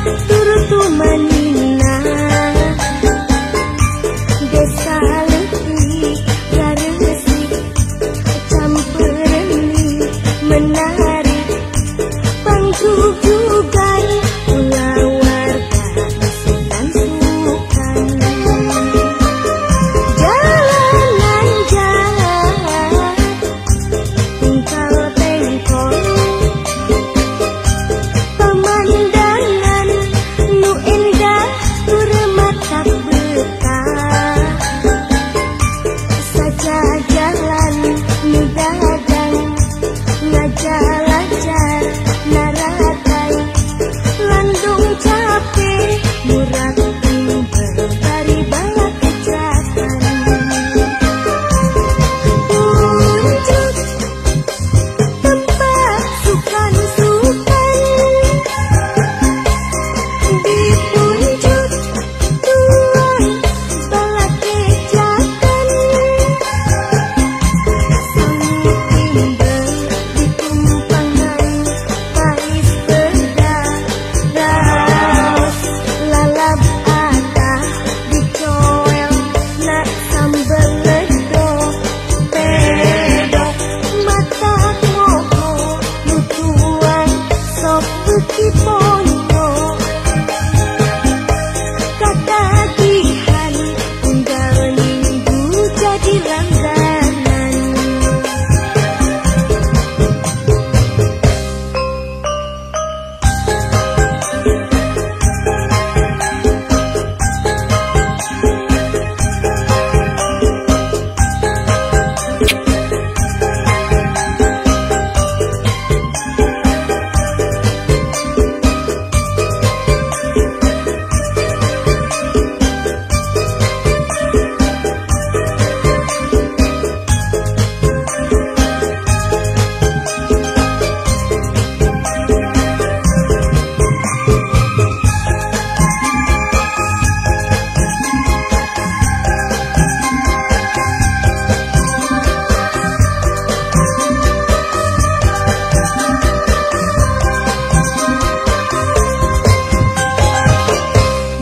turutu manina desa letih garesi campereni menari panggugugan ulah warga setan sukan jalanan jalan tingkal tengkol pemandangan nu indah bermata betah saja jalan nu dagang ngajalajar naratai landung capek murah timbel dari bala kejakan unjuk tempat sukan-sukan di puncak tuang bala kejakan sang timbel di tumpangan pais berdaras lalap atah dicoel nak sambel ledo pedok mata moho nutuan sok beki ponyo katagihan unggal minggu jadi langganan.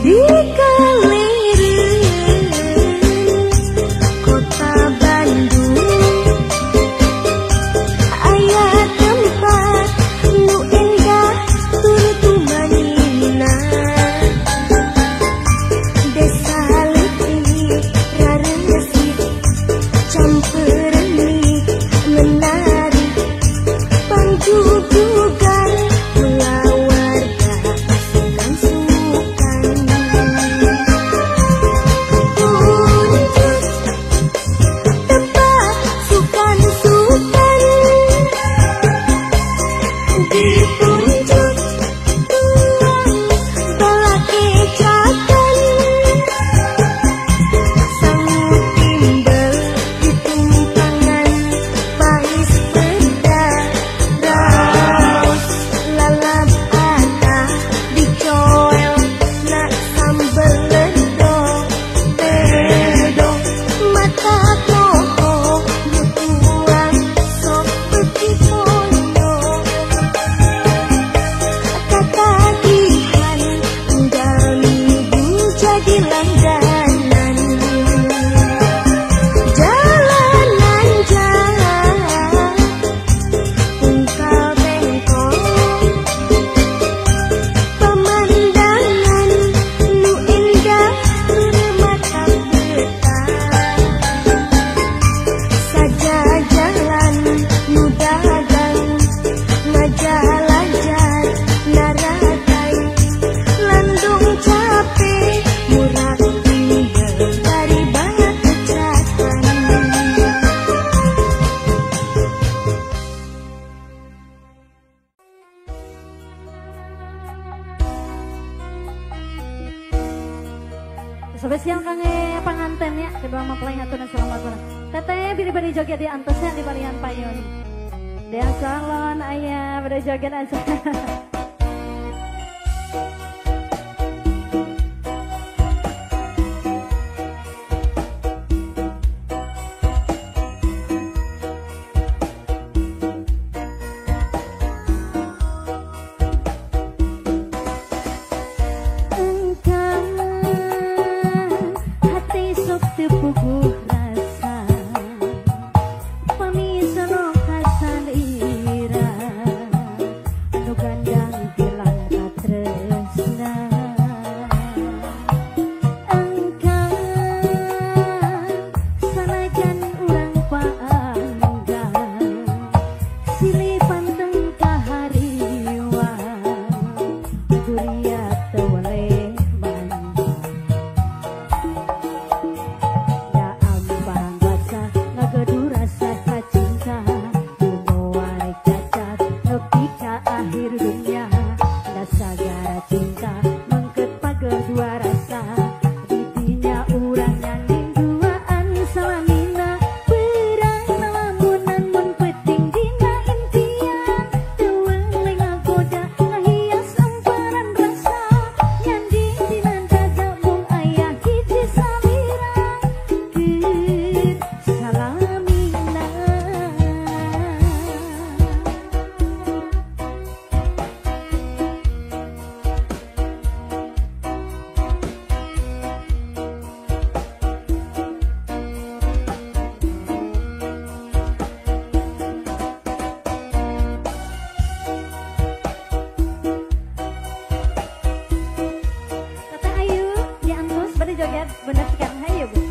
Di keliling kota Bandung aya tempat nu endah turutu manina desa letih raresi campereni menari panggugugan ulah warga setan sukan unjuk tempat sukan-sukan di puncak tuang bala kejakan sang timbel di tumpangan pais berdaras lalap atah dicoel nak sambel ledo pedok mata moho nutuan sok beki ponyo katagihan unggal minggu jadi langganan jalanan jalan tingkal tengkol pemandangan nu indah bermata betah saja jalan nu dagang ngajalajar naratai landung capek murah timbel dari bala kejakan. Spesial kangge panganten ya, kedua mempelai haturna selamat urang. Teteh biri-biri joget di antosnya di barian payun. Dea salon aya pada joget aja. joget bener sekarang hayu Bu.